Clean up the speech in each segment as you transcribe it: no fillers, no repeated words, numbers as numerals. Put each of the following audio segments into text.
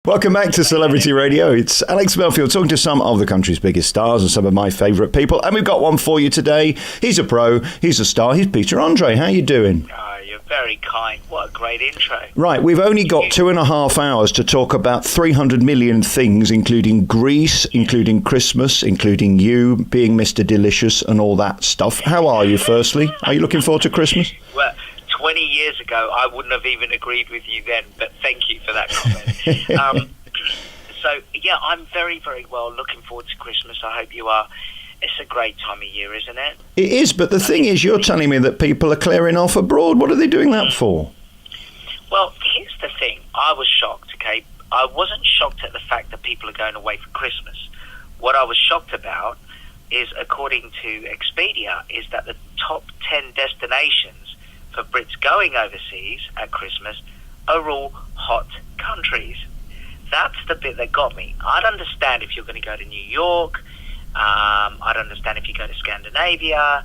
Welcome back to Celebrity Radio. It's Alex Belfield talking to some of the country's biggest stars and some of my favourite people. And we've got one for you today. He's a pro, he's a star, he's Peter Andre. How you doing? You're very kind. What a great intro. Right, we've only got 2.5 hours to talk about 300 million things, including Greece, including Christmas, including you being Mr. Delicious and all that stuff. How are you, firstly? Are you looking forward to Christmas? Well, 20 years ago, I wouldn't have even agreed with you then, but thank you for that comment. I'm very, very well looking forward to Christmas. I hope you are. It's a great time of year, isn't it? It is, but the thing is, you're telling me that people are clearing off abroad. What are they doing that for? Well, here's the thing. I was shocked, okay? I wasn't shocked at the fact that people are going away for Christmas. What I was shocked about is, according to Expedia, is that the top 10 destinations for Brits going overseas at Christmas are all hot countries. That's the bit that got me. I'd understand if you're going to go to New York. I'd understand if you go to Scandinavia.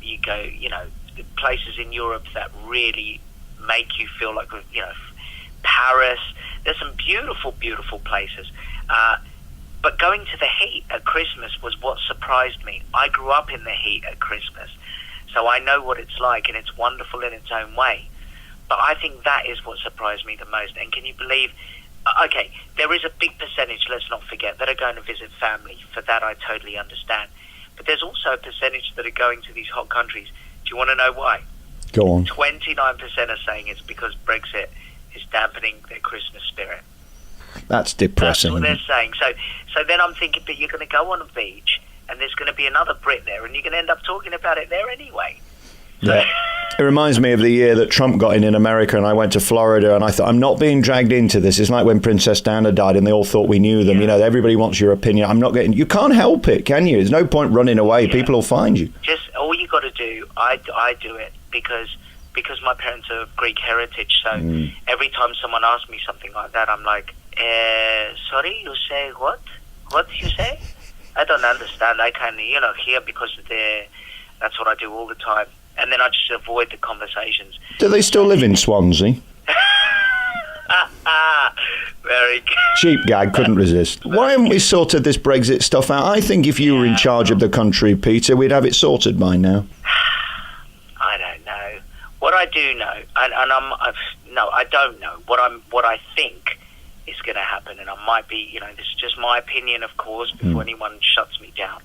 You go, places in Europe that really make you feel like, Paris. There's some beautiful, beautiful places. But going to the heat at Christmas was what surprised me. I grew up in the heat at Christmas, so I know what it's like, and it's wonderful in its own way. But I think that is what surprised me the most. And can you believe... Okay, there is a big percentage, let's not forget, that are going to visit family. For that, I totally understand. But there's also a percentage that are going to these hot countries. Do you want to know why? Go on. 29% are saying it's because Brexit is dampening their Christmas spirit. That's depressing. That's what they're saying. So then I'm thinking, but you're going to go on a beach, and there's going to be another Brit there, and you're going to end up talking about it there anyway. Yeah. It reminds me of the year that Trump got in America, and I went to Florida, and I thought, I'm not being dragged into this. It's like when Princess Diana died and they all thought we knew them. Yeah. Everybody wants your opinion. You can't help it, can you? There's no point running away. Yeah. People will find you. Just all you got to do, I do it because my parents are of Greek heritage. So every time someone asks me something like that, I'm like, sorry, you say what? What did you say? I don't understand. I can, hear because that's what I do all the time. And then I just avoid the conversations. Do they still live in Swansea? Very good. Cheap gag, couldn't resist. Why haven't we sorted this Brexit stuff out? I think if you were in charge of the country, Peter, we'd have it sorted by now. I don't know. What I do know, I don't know. What I think is going to happen, and I might be, this is just my opinion, of course, before anyone shuts me down.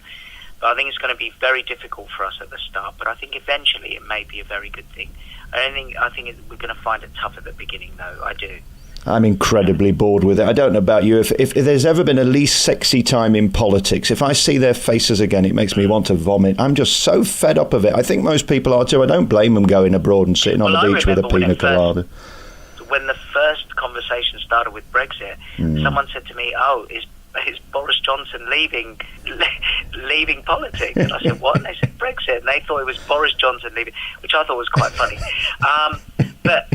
But I think it's going to be very difficult for us at the start, but I think eventually it may be a very good thing. I think we're going to find it tough at the beginning, though. I do. I'm incredibly bored with it. I don't know about you. If there's ever been a least sexy time in politics, if I see their faces again, it makes me want to vomit. I'm just so fed up of it. I think most people are too. I don't blame them going abroad and sitting on the beach with a pina colada. When the first conversation started with Brexit, someone said to me, is Boris Johnson leaving politics? And I said, what? And they said, Brexit. And they thought it was Boris Johnson leaving, which I thought was quite funny. But,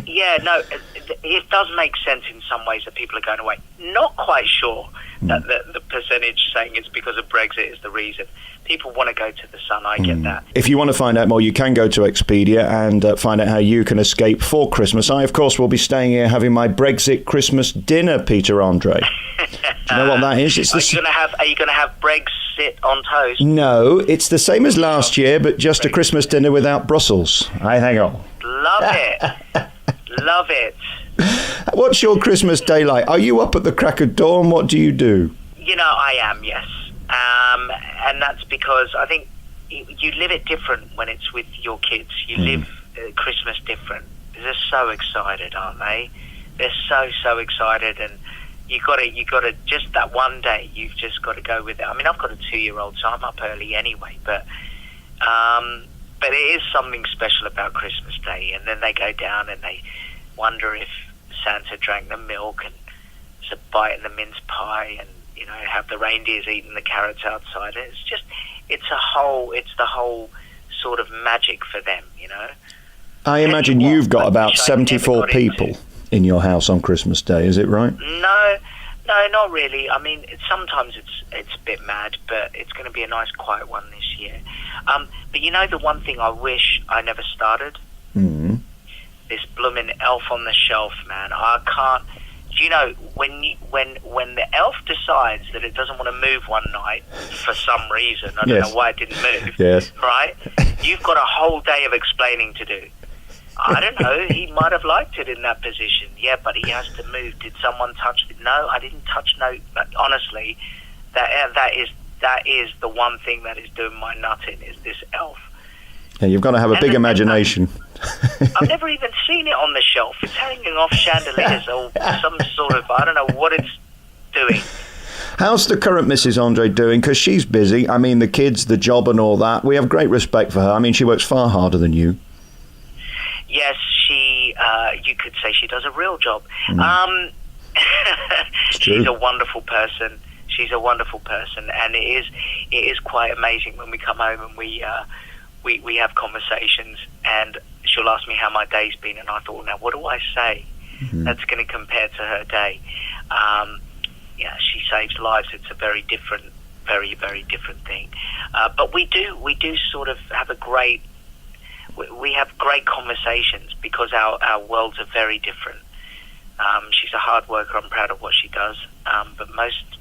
it does make sense in some ways that people are going away. Not quite sure that the percentage saying it's because of Brexit is the reason. People want to go to the sun, I get that. If you want to find out more, you can go to Expedia and find out how you can escape for Christmas. I, of course, will be staying here having my Brexit Christmas dinner, Peter Andre. Do you know what that is? Are you going to have Brexit on toast? No, it's the same as last year, but just a Christmas dinner without Brussels. I hang on. Love it. Love it. What's your Christmas day like? Are you up at the crack of dawn? What do you do? I am, yes. And that's because I think you live it different when it's with your kids. You live Christmas different. They're so excited, aren't they? They're so excited, and you got to just that one day. You've just got to go with it. I mean, I've got a 2-year-old, so I'm up early anyway. But it is something special about Christmas Day. And then they go down and they wonder if Santa drank the milk and it's a bite in the mince pie, and have the reindeers eating the carrots outside. It's the whole sort of magic for them, I imagine you've got about 74 people in your house on Christmas Day, is it right? No, not really. I mean, sometimes it's a bit mad, but it's going to be a nice quiet one this year. But the one thing I wish I never started? This blooming Elf on the Shelf, man. I can't. you know, when the elf decides that it doesn't want to move one night for some reason, I don't know why it didn't move, yes. right? You've got a whole day of explaining to do. I don't know, he might have liked it in that position. Yeah, but he has to move. Did someone touch it? No, I didn't touch no. But honestly, that is the one thing that is doing my nut in, is this elf. Yeah, you've got to have a big imagination. I've never even seen it on the shelf. It's hanging off chandeliers or some sort of, I don't know what it's doing. How's the current Mrs. Andre doing? Because she's busy. I mean, the kids, the job and all that. We have great respect for her. I mean, she works far harder than you. Yes, you could say she does a real job. She's a wonderful person. She's a wonderful person, and it is quite amazing when we come home and we have conversations, and she'll ask me how my day's been, and I thought, now what do I say that's going to compare to her day? Yeah, she saves lives. It's a very different, very, very different thing. But we do sort of have we have great conversations because our worlds are very different. She's a hard worker. I'm proud of what she does. But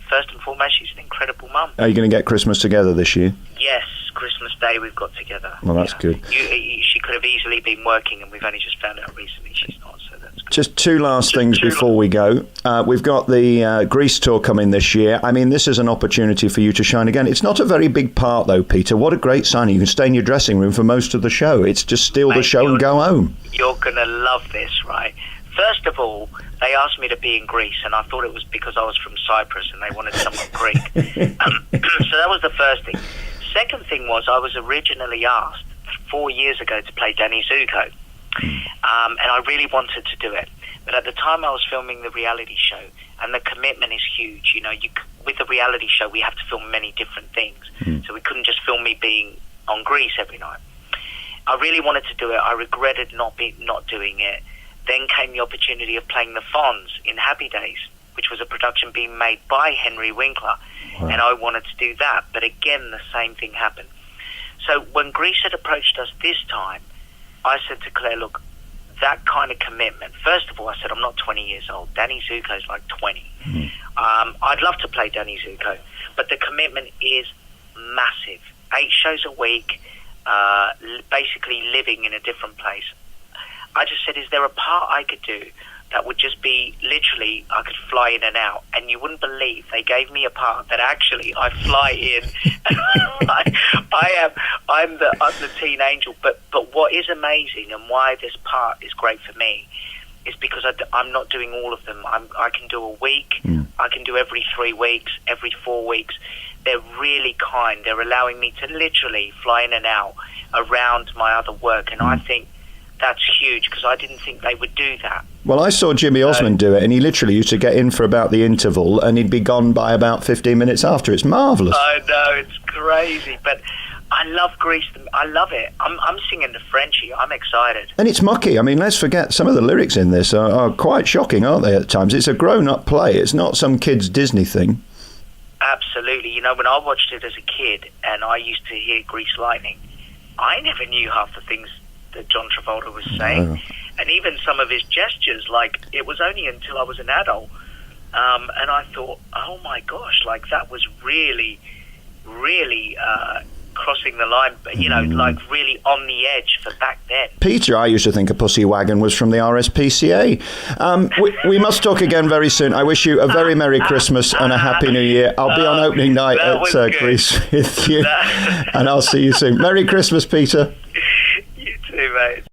first and foremost, she's an incredible mum. Are you going to get Christmas together this year? Yes, Christmas Day we've got together. Well, that's good. She could have easily been working, and we've only just found out recently she's not, so that's good. Just two last things before we go. We've got the Greece tour coming this year. I mean, this is an opportunity for you to shine again. It's not a very big part, though, Peter. What a great signing. You can stay in your dressing room for most of the show. It's just steal the show and go home. You're going to love this, right? First of all, they asked me to be in Greece, and I thought it was because I was from Cyprus and they wanted someone Greek. So that was the first thing. Second thing was I was originally asked 4 years ago to play Danny Zuko, and I really wanted to do it. But at the time I was filming the reality show, and the commitment is huge. You know, with the reality show, we have to film many different things. So we couldn't just film me being on Greece every night. I really wanted to do it. I regretted not doing it. Then came the opportunity of playing the Fonz in Happy Days, which was a production being made by Henry Winkler. Wow. And I wanted to do that. But again, the same thing happened. So when Greece had approached us this time, I said to Claire, look, that kind of commitment. First of all, I said, I'm not 20 years old. Danny Zuko's like 20. I'd love to play Danny Zuko, but the commitment is massive. 8 shows a week, basically living in a different place. I just said, is there a part I could do that would just be literally, I could fly in and out? And you wouldn't believe they gave me a part that actually I fly in. I'm the teen angel. But what is amazing and why this part is great for me is because I'm not doing all of them. I can do a week. I can do every 3 weeks, every 4 weeks. They're really kind. They're allowing me to literally fly in and out around my other work. And I think that's huge because I didn't think they would do that. Well, I saw Jimmy Osmond do it, and he literally used to get in for about the interval, and he'd be gone by about 15 minutes after. It's marvellous. I know, it's crazy, but I love Greece. I love it. I'm singing the Frenchie. I'm excited. And it's mucky. I mean, let's forget, some of the lyrics in this are quite shocking, aren't they, at times? It's a grown-up play. It's not some kid's Disney thing. Absolutely. You know, when I watched it as a kid, and I used to hear Grease Lightning, I never knew half the things that John Travolta was saying, and even some of his gestures. Like, it was only until I was an adult, and I thought, oh my gosh, like that was really, really crossing the line. You know, like really on the edge for back then. Peter, I used to think a pussy wagon was from the RSPCA. We must talk again very soon. I wish you a very Merry Christmas and a Happy New Year. I'll be on opening night at Greece with you, and I'll see you soon. Merry Christmas, Peter. You too, mate.